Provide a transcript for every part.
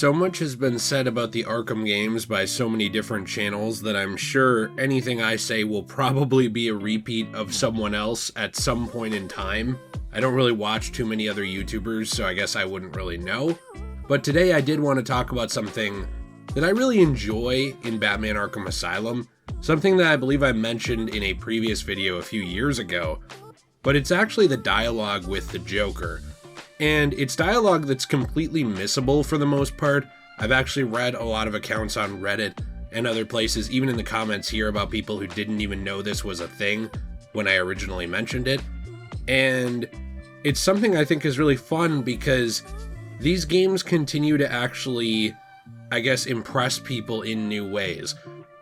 so much has been said about the Arkham games by so many different channels that I'm sure anything I say will probably be a repeat of someone else at some point in time. I don't really watch too many other YouTubers, so I guess I wouldn't really know. But today I did want to talk about something that I really enjoy in Batman Arkham Asylum, something that I believe I mentioned in a previous video a few years ago, but it's actually the dialogue with the Joker. And it's dialogue that's completely missable for the most part. I've actually read a lot of accounts on Reddit and other places, even in the comments here, about people who didn't even know this was a thing when I originally mentioned it. And it's something I think is really fun because these games continue to actually, I guess, impress people in new ways.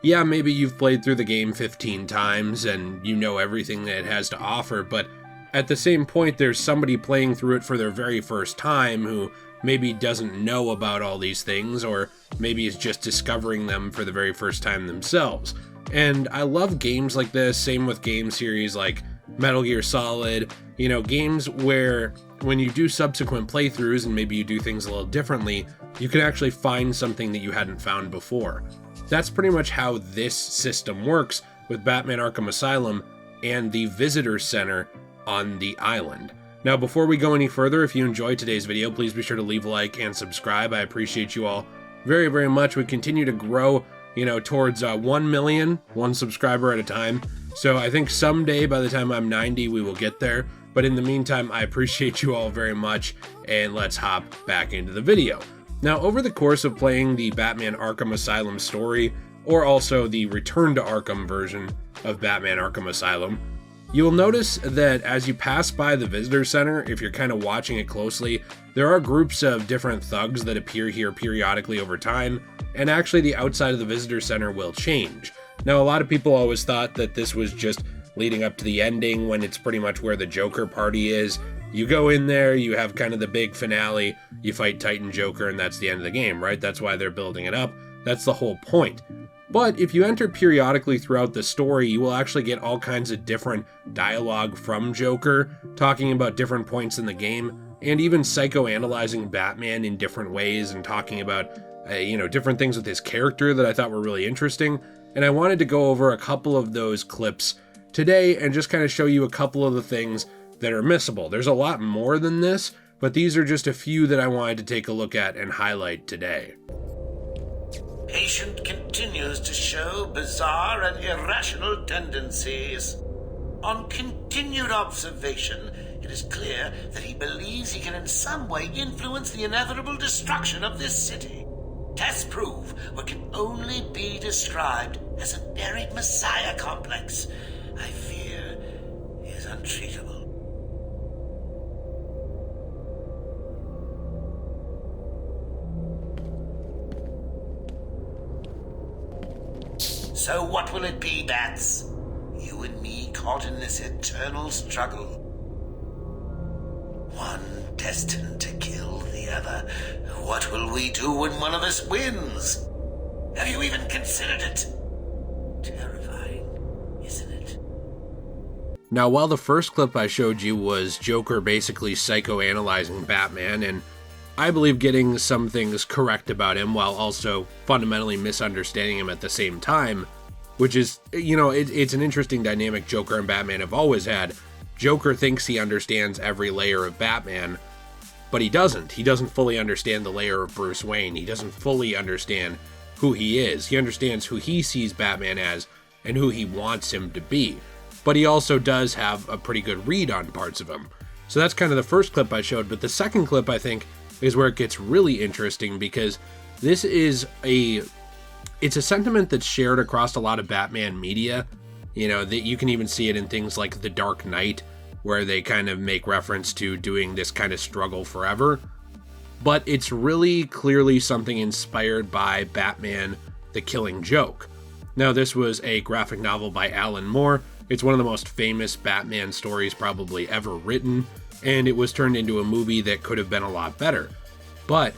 Yeah, maybe you've played through the game 15 times and you know everything that it has to offer, but at the same point, there's somebody playing through it for their very first time who maybe doesn't know about all these things, or maybe is just discovering them for the very first time themselves. And I love games like this, same with game series like Metal Gear Solid, games where when you do subsequent playthroughs and maybe you do things a little differently, you can actually find something that you hadn't found before. That's pretty much how this system works with Batman Arkham Asylum and the Visitor Center on the island. Now, before we go any further, if you enjoyed today's video, please be sure to leave a like and subscribe. I appreciate you all very, very much. We continue to grow, towards 1 million, one subscriber at a time. So I think someday, by the time I'm 90, we will get there. But in the meantime, I appreciate you all very much, and let's hop back into the video. Now, over the course of playing the Batman Arkham Asylum story, or also the Return to Arkham version of Batman Arkham Asylum, you will notice that as you pass by the Visitor Center, if you're kind of watching it closely, there are groups of different thugs that appear here periodically over time, and actually the outside of the Visitor Center will change. Now, a lot of people always thought that this was just leading up to the ending, when it's pretty much where the Joker party is. You go in there, you have kind of the big finale, you fight Titan Joker, and that's the end of the game, right? That's why they're building it up. That's the whole point. But if you enter periodically throughout the story, you will actually get all kinds of different dialogue from Joker, talking about different points in the game, and even psychoanalyzing Batman in different ways and talking about, different things with his character that I thought were really interesting. And I wanted to go over a couple of those clips today and just kind of show you a couple of the things that are missable. There's a lot more than this, but these are just a few that I wanted to take a look at and highlight today. Patient continues to show bizarre and irrational tendencies. On continued observation, it is clear that he believes he can in some way influence the inevitable destruction of this city. Tests prove what can only be described as a buried messiah complex. I fear he is untreatable. So what will it be, Bats? You and me caught in this eternal struggle. One destined to kill the other. What will we do when one of us wins? Have you even considered it? Terrifying, isn't it? Now, while the first clip I showed you was Joker basically psychoanalyzing Batman, and I believe getting some things correct about him while also fundamentally misunderstanding him at the same time, which is, it's an interesting dynamic Joker and Batman have always had. Joker thinks he understands every layer of Batman, but he doesn't. He doesn't fully understand the layer of Bruce Wayne. He doesn't fully understand who he is. He understands who he sees Batman as and who he wants him to be. But he also does have a pretty good read on parts of him. So that's kind of the first clip I showed, but the second clip, I think, is where it gets really interesting, because this is it's a sentiment that's shared across a lot of Batman media. That you can even see it in things like The Dark Knight, where they kind of make reference to doing this kind of struggle forever. But it's really clearly something inspired by Batman: The Killing Joke. Now, this was a graphic novel by Alan Moore. It's one of the most famous Batman stories probably ever written, and it was turned into a movie that could have been a lot better. But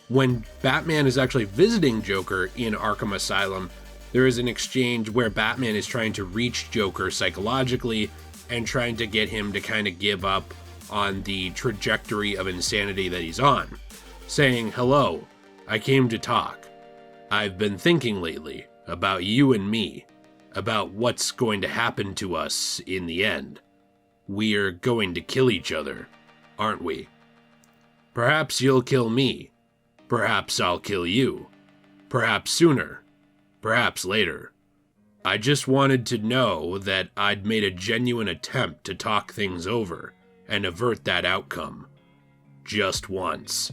when Batman is actually visiting Joker in Arkham Asylum, there is an exchange where Batman is trying to reach Joker psychologically and trying to get him to kind of give up on the trajectory of insanity that he's on, saying, "Hello, I came to talk. I've been thinking lately about you and me, about what's going to happen to us in the end. We're going to kill each other, aren't we? Perhaps you'll kill me. Perhaps I'll kill you. Perhaps sooner. Perhaps later. I just wanted to know that I'd made a genuine attempt to talk things over and avert that outcome. Just once.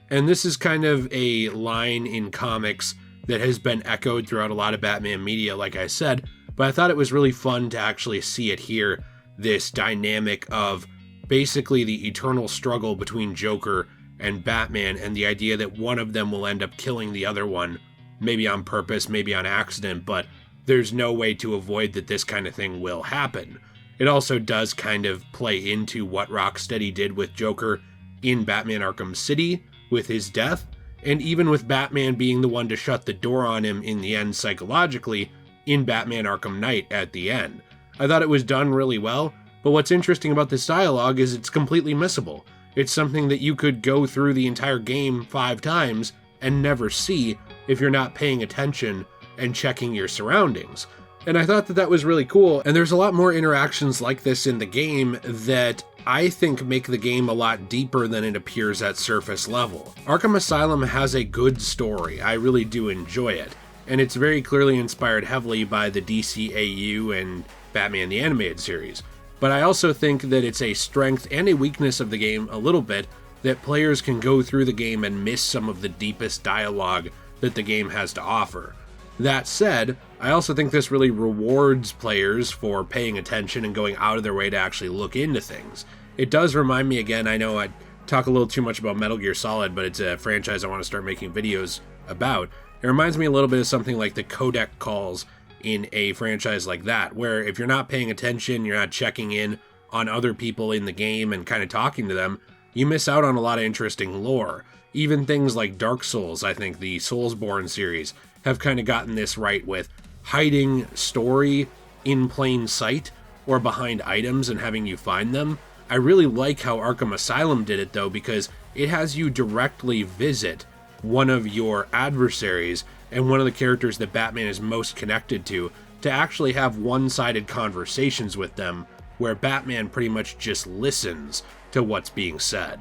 And this is kind of a line in comics that has been echoed throughout a lot of Batman media, like I said, but I thought it was really fun to actually see it here, this dynamic of basically the eternal struggle between Joker and Batman, and the idea that one of them will end up killing the other one, maybe on purpose, maybe on accident, but there's no way to avoid that this kind of thing will happen. It also does kind of play into what Rocksteady did with Joker in Batman Arkham City with his death, and even with Batman being the one to shut the door on him in the end psychologically in Batman Arkham Knight at the end. I thought it was done really well, but what's interesting about this dialogue is it's completely missable. It's something that you could go through the entire game 5 times and never see if you're not paying attention and checking your surroundings. And I thought that that was really cool, and there's a lot more interactions like this in the game that I think make the game a lot deeper than it appears at surface level. Arkham Asylum has a good story, I really do enjoy it, and it's very clearly inspired heavily by the DCAU and Batman the Animated Series. But I also think that it's a strength and a weakness of the game a little bit that players can go through the game and miss some of the deepest dialogue that the game has to offer. That said, I also think this really rewards players for paying attention and going out of their way to actually look into things. It does remind me again, I know I talk a little too much about Metal Gear Solid, but it's a franchise I want to start making videos about. It reminds me a little bit of something like the codec calls in a franchise like that, where if you're not paying attention, you're not checking in on other people in the game and kind of talking to them, you miss out on a lot of interesting lore. Even things like Dark Souls, I think the Soulsborne series, have kind of gotten this right with hiding story in plain sight or behind items and having you find them. I really like how Arkham Asylum did it though, because it has you directly visit one of your adversaries and one of the characters that Batman is most connected to actually have one-sided conversations with them where Batman pretty much just listens to what's being said.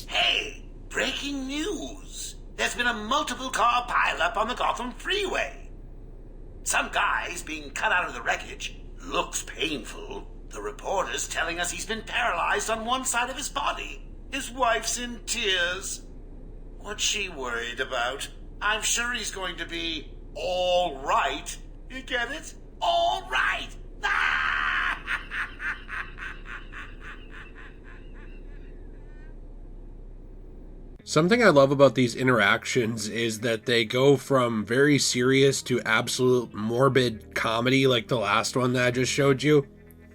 Hey, breaking news! There's been a multiple car pileup on the Gotham freeway. Some guy's being cut out of the wreckage. Looks painful. The reporter's telling us he's been paralyzed on one side of his body. His wife's in tears. What's she worried about? I'm sure he's going to be all right. You get it? All right! Something I love about these interactions is that they go from very serious to absolute morbid comedy like the last one that I just showed you,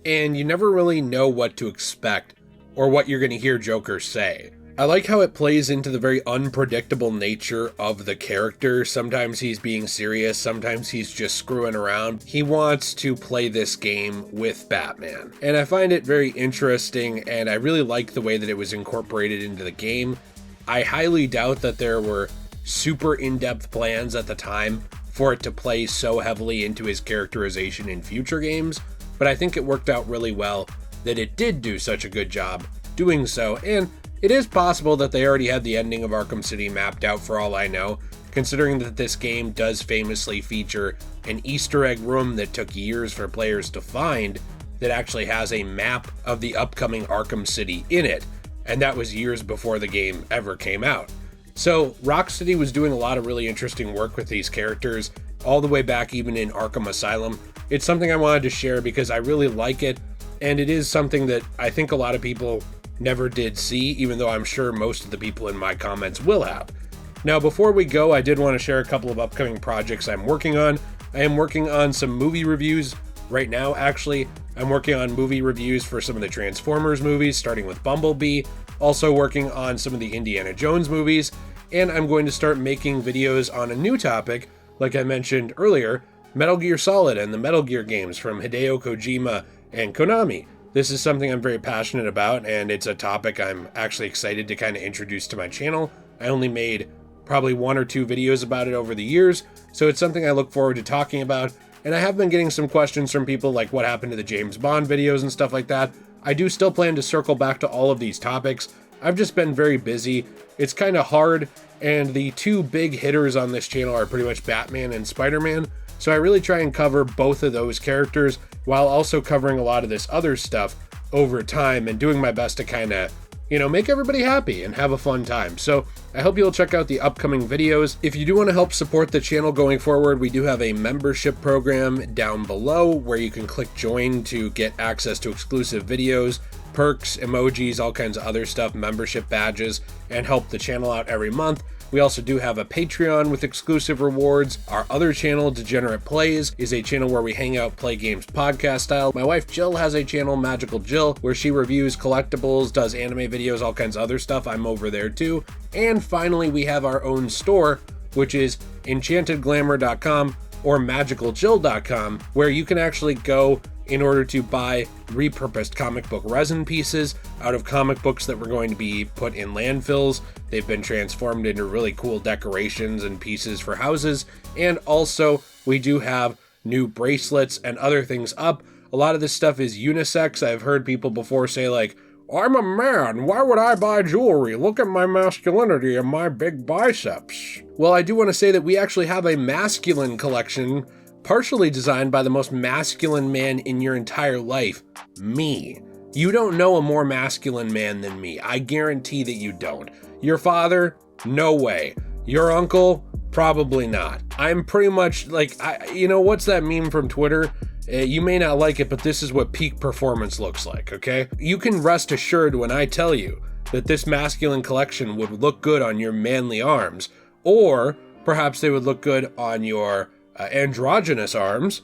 and you never really know what to expect or what you're going to hear Joker say. I like how it plays into the very unpredictable nature of the character. Sometimes he's being serious, sometimes he's just screwing around. He wants to play this game with Batman, and I find it very interesting, and I really like the way that it was incorporated into the game. I highly doubt that there were super in-depth plans at the time for it to play so heavily into his characterization in future games, but I think it worked out really well that it did do such a good job doing so, and it is possible that they already had the ending of Arkham City mapped out for all I know, considering that this game does famously feature an Easter egg room that took years for players to find that actually has a map of the upcoming Arkham City in it. And that was years before the game ever came out. So Rocksteady was doing a lot of really interesting work with these characters, all the way back even in Arkham Asylum. It's something I wanted to share because I really like it, and it is something that I think a lot of people never did see, even though I'm sure most of the people in my comments will have. Now before we go, I did want to share a couple of upcoming projects I'm working on. I am working on some movie reviews right now, actually. I'm working on movie reviews for some of the Transformers movies, starting with Bumblebee, also working on some of the Indiana Jones movies, and I'm going to start making videos on a new topic, like I mentioned earlier, Metal Gear Solid and the Metal Gear games from Hideo Kojima and Konami. This is something I'm very passionate about, and it's a topic I'm actually excited to kind of introduce to my channel. I only made probably 1 or 2 videos about it over the years, so it's something I look forward to talking about. And I have been getting some questions from people like what happened to the James Bond videos and stuff like that. I do still plan to circle back to all of these topics. I've just been very busy. It's kind of hard, and the 2 big hitters on this channel are pretty much Batman and Spider-Man. So I really try and cover both of those characters while also covering a lot of this other stuff over time and doing my best to kind of, make everybody happy and have a fun time. So I hope you'll check out the upcoming videos. If you do want to help support the channel going forward, we do have a membership program down below where you can click join to get access to exclusive videos, perks, emojis, all kinds of other stuff, membership badges, and help the channel out every month. We also do have a Patreon with exclusive rewards. Our other channel, Degenerate Plays, is a channel where we hang out, play games podcast style. My wife Jill has a channel, Magical Jill, where she reviews collectibles, does anime videos, all kinds of other stuff. I'm over there too. And finally, we have our own store, which is enchantedglamour.com or magicaljill.com, where you can actually go in order to buy repurposed comic book resin pieces out of comic books that were going to be put in landfills. They've been transformed into really cool decorations and pieces for houses. And also, we do have new bracelets and other things up. A lot of this stuff is unisex. I've heard people before say like, I'm a man, why would I buy jewelry? Look at my masculinity and my big biceps. Well, I do want to say that we actually have a masculine collection, partially designed by the most masculine man in your entire life, me. You don't know a more masculine man than me. I guarantee that you don't. Your father? No way. Your uncle? Probably not. I'm pretty much like, what's that meme from Twitter? You may not like it, but this is what peak performance looks like, okay? You can rest assured when I tell you that this masculine collection would look good on your manly arms, or perhaps they would look good on your androgynous arms,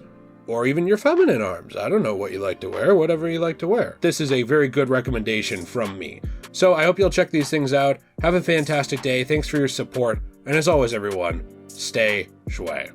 or even your feminine arms. I don't know what you like to wear, whatever you like to wear. This is a very good recommendation from me. So I hope you'll check these things out. Have a fantastic day. Thanks for your support. And as always, everyone, stay shui.